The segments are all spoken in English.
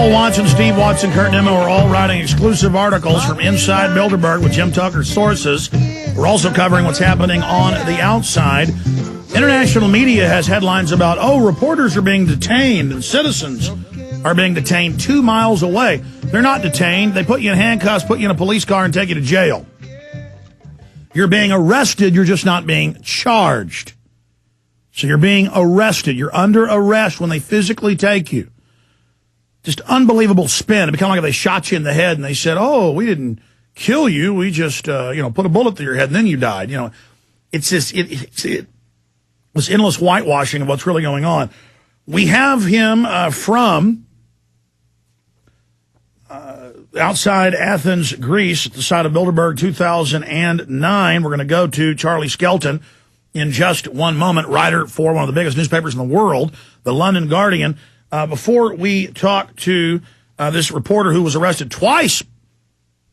Paul Watson, Steve Watson, Kurt Nimmo are all writing exclusive articles from inside Bilderberg with Jim Tucker's sources. We're also covering what's happening on the outside. International media has headlines about, reporters are being detained and citizens are being detained 2 miles away. They're not detained. They put you in handcuffs, put you in a police car, and take you to jail. You're being arrested. You're just not being charged. So you're being arrested. You're under arrest when they physically take you. Just unbelievable spin. It became like if they shot you in the head and they said, we didn't kill you. We just, put a bullet through your head and then you died. It's this, this endless whitewashing of what's really going on. We have him from outside Athens, Greece, at the site of Bilderberg 2009. We're going to go to Charlie Skelton in just one moment, writer for one of the biggest newspapers in the world, the London Guardian. Before we talk to this reporter who was arrested twice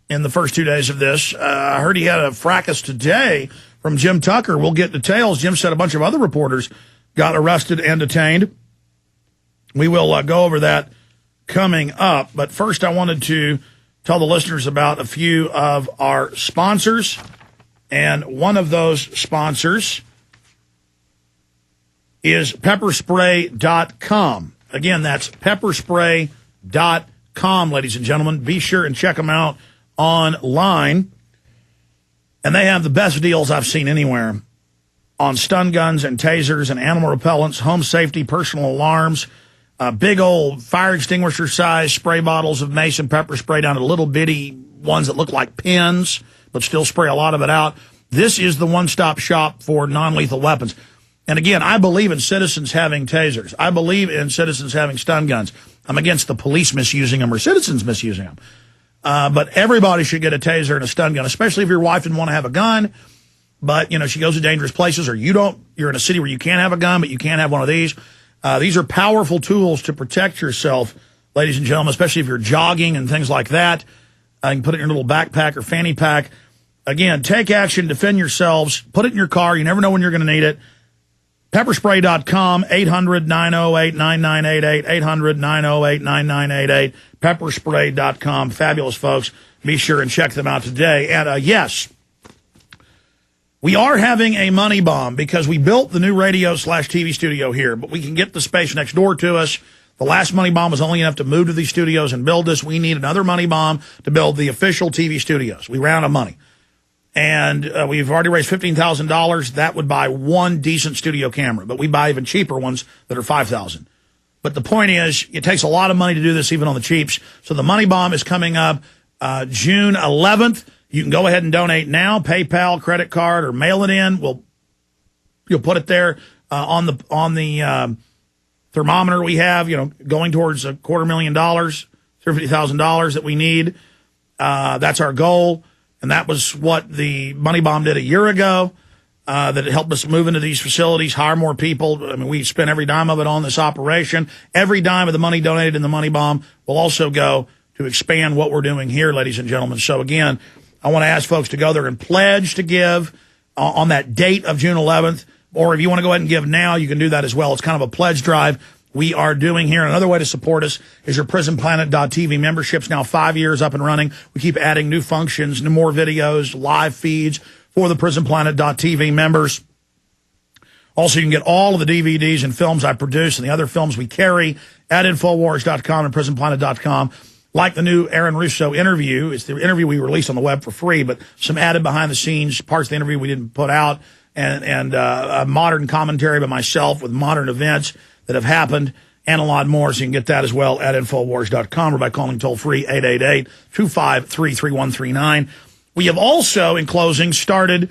in the first 2 days of this, I heard he had a fracas today from Jim Tucker. We'll get details. Jim said a bunch of other reporters got arrested and detained. We will go over that coming up. But first, I wanted to tell the listeners about a few of our sponsors. And one of those sponsors is pepperspray.com. Again, that's pepperspray.com, ladies and gentlemen. Be sure and check them out online. And they have the best deals I've seen anywhere on stun guns and tasers and animal repellents, home safety, personal alarms, big old fire extinguisher size spray bottles of mace and pepper spray down to little bitty ones that look like pins, but still spray a lot of it out. This is the one-stop shop for non-lethal weapons. And again, I believe in citizens having tasers. I believe in citizens having stun guns. I'm against the police misusing them or citizens misusing them. But everybody should get a taser and a stun gun, especially if your wife didn't want to have a gun, but, she goes to dangerous places, or you're in a city where you can't have a gun, but you can't have one of these. These are powerful tools to protect yourself, ladies and gentlemen, especially if you're jogging and things like that. You can put it in your little backpack or fanny pack. Again, take action, defend yourselves, put it in your car. You never know when you're going to need it. Pepperspray.com, 800-908-9988, 800-908-9988, pepperspray.com. Fabulous folks. Be sure and check them out today. And yes, we are having a money bomb because we built the new radio/TV studio here, but we can get the space next door to us. The last money bomb was only enough to move to these studios and build this. We need another money bomb to build the official TV studios. We ran out of money. And we've already raised $15,000. That would buy one decent studio camera, but we buy even cheaper ones that are $5,000. But the point is, it takes a lot of money to do this, even on the cheaps. So the money bomb is coming up June 11th. You can go ahead and donate now, PayPal, credit card, or mail it in. You'll put it there on the thermometer we have. Going towards $250,000, $350,000 that we need. That's our goal. And that was what the money bomb did a year ago, that it helped us move into these facilities, hire more people. I mean, we spent every dime of it on this operation. Every dime of the money donated in the money bomb will also go to expand what we're doing here, ladies and gentlemen. So, again, I want to ask folks to go there and pledge to give on that date of June 11th. Or if you want to go ahead and give now, you can do that as well. It's kind of a pledge drive we are doing here. Another way to support us is your PrisonPlanet.tv membership's now 5 years up and running. We keep adding new functions, more videos, live feeds for the PrisonPlanet.tv members. Also, you can get all of the DVDs and films I produce and the other films we carry at Infowars.com and PrisonPlanet.com. Like the new Aaron Russo interview. It's the interview we released on the web for free, but some added behind-the-scenes parts of the interview we didn't put out, and a modern commentary by myself with modern events that have happened, and a lot more. So you can get that as well at Infowars.com or by calling toll-free 888-253-3139. We have also, in closing, started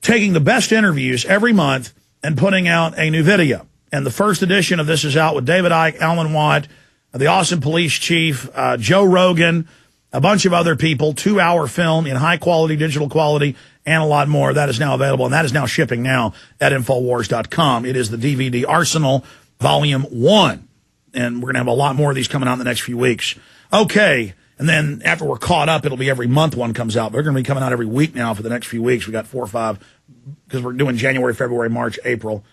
taking the best interviews every month and putting out a new video. And the first edition of this is out with David Icke, Alan Watt, the Austin Police Chief, Joe Rogan, a bunch of other people, 2-hour film in high quality, digital quality, and a lot more. That is now available, and that is now shipping now at Infowars.com. It is the DVD Arsenal Volume 1, and we're going to have a lot more of these coming out in the next few weeks. Okay, and then after we're caught up, it'll be every month one comes out. They're going to be coming out every week now for the next few weeks. We got 4 or 5, because we're doing January, February, March, April,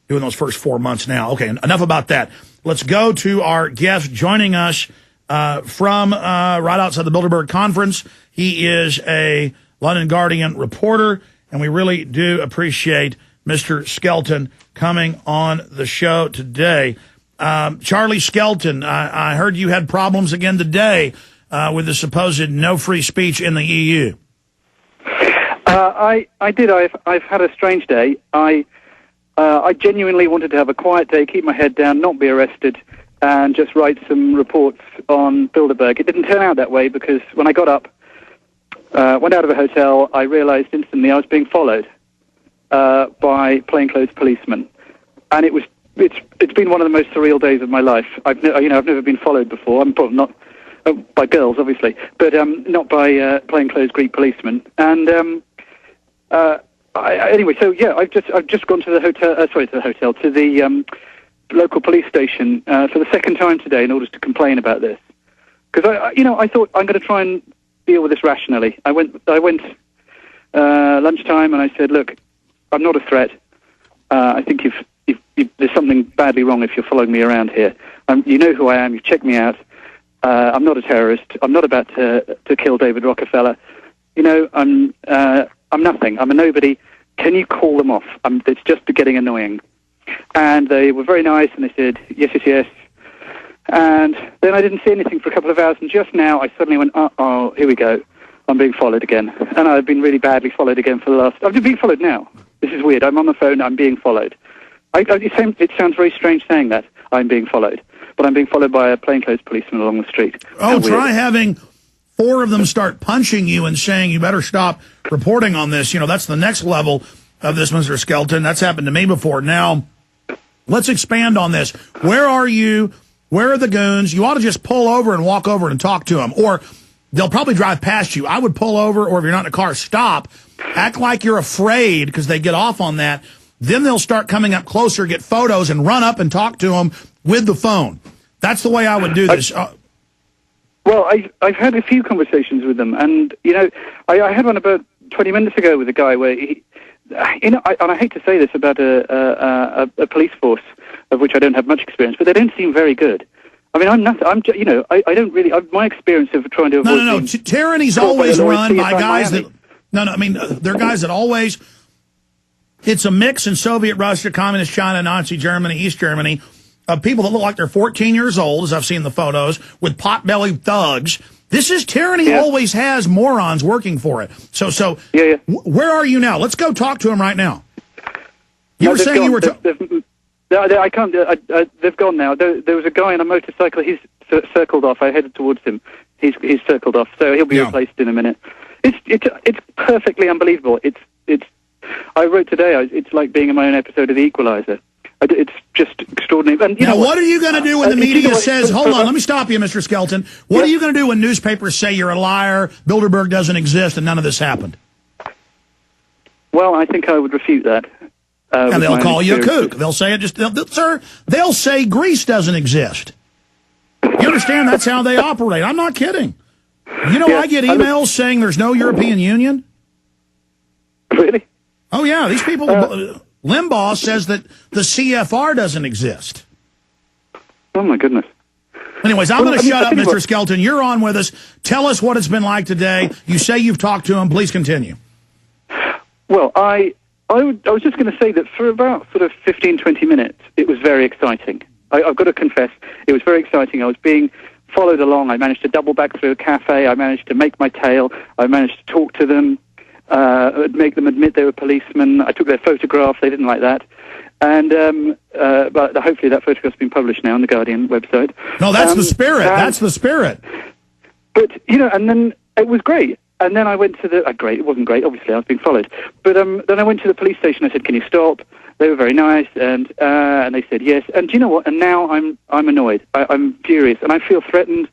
doing those first 4 months now. Okay, enough about that. Let's go to our guest joining us from right outside the Bilderberg Conference. He is a London Guardian reporter, and we really do appreciate Mr. Skelton coming on the show today. Charlie Skelton, I heard you had problems again today with the supposed no free speech in the EU. I did. I've had a strange day. I genuinely wanted to have a quiet day, keep my head down, not be arrested, and just write some reports on Bilderberg. It didn't turn out that way because when I got up, went out of a hotel, I realized instantly I was being followed by plainclothes policemen, and it's been one of the most surreal days of my life. I've never been followed before. I'm probably not by girls, obviously, but not by plainclothes Greek policemen. And anyway, so yeah, I've just gone to the to the local police station for the second time today in order to complain about this, because I thought I'm going to try and deal with this rationally. I went lunchtime and I said, look, I'm not a threat. I think there's something badly wrong if you're following me around here. You know who I am. You've checked me out. I'm not a terrorist. I'm not about to kill David Rockefeller. I'm nothing. I'm a nobody. Can you call them off? It's just getting annoying. And they were very nice, and they said, yes. And then I didn't see anything for a couple of hours, and just now I suddenly went, oh, here we go. I'm being followed again. And I've been really badly followed again for the last... I'm being followed now. This is weird. I'm on the phone. I'm being followed. It sounds very strange saying that, I'm being followed. But I'm being followed by a plainclothes policeman along the street. Oh, try having 4 of them start punching you and saying you better stop reporting on this. That's the next level of this, Mr. Skelton. That's happened to me before. Now, let's expand on this. Where are you? Where are the goons? You ought to just pull over and walk over and talk to them. Or they'll probably drive past you. I would pull over, or if you're not in a car, stop. Act like you're afraid because they get off on that. Then they'll start coming up closer, get photos, and run up and talk to them with the phone. That's the way I would do this. Well, I've had a few conversations with them, and I had one about 20 minutes ago with a guy where and I hate to say this about a police force of which I don't have much experience, but they don't seem very good. I mean, I'm not. I don't really. My experience of trying to avoid. No. Tyranny's always run by guys that. No. I mean, they're guys that always. It's a mix in Soviet Russia, Communist China, Nazi Germany, East Germany, of people that look like they're 14 years old, as I've seen the photos, with pot-bellied thugs. This is tyranny. Yeah. Always has morons working for it. So yeah. Where are you now? Let's go talk to him right now. You were saying you were. I can't. They've gone now. There was a guy on a motorcycle. He's circled off. I headed towards him. He's circled off. So he'll be replaced in a minute. It's perfectly unbelievable. I wrote today. It's like being in my own episode of The Equalizer. It's just extraordinary. And now, what are you going to do when the media says, hold on, let me stop you, Mr. Skelton. What are you going to do when newspapers say you're a liar, Bilderberg doesn't exist, and none of this happened? Well, I think I would refute that. And they'll call you a kook. They'll say they'll say Greece doesn't exist. You understand? That's how they operate. I'm not kidding. I get emails saying there's no European Union. Really? Oh, yeah. These people, Limbaugh says that the CFR doesn't exist. Oh, my goodness. Anyways, I'm going to shut up, Mr. Skelton. You're on with us. Tell us what it's been like today. You say you've talked to him. Please continue. Well, I was just going to say that for about sort of 15, 20 minutes, it was very exciting. I've got to confess, it was very exciting. I was being followed along. I managed to double back through a cafe. I managed to make my tail. I managed to talk to them, make them admit they were policemen. I took their photograph. They didn't like that. And but hopefully that photograph's been published now on the Guardian website. No, that's the spirit. That's the spirit. But, and then it was great. And then I went to the... great, it wasn't great, obviously, I was being followed. But then I went to the police station. I said, can you stop? They were very nice, and they said yes. And do you know what? And now I'm annoyed. I'm furious, and I feel threatened.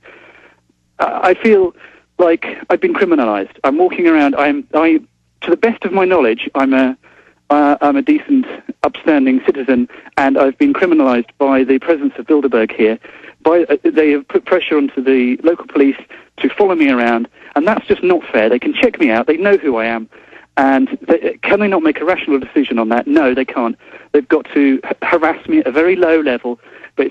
I feel like I've been criminalized. I'm walking around. To the best of my knowledge, I'm a decent, upstanding citizen, and I've been criminalized by the presence of Bilderberg here. They have put pressure onto the local police to follow me around, and that's just not fair. They can check me out. They know who I am. And can they not make a rational decision on that? No, they can't. They've got to harass me at a very low level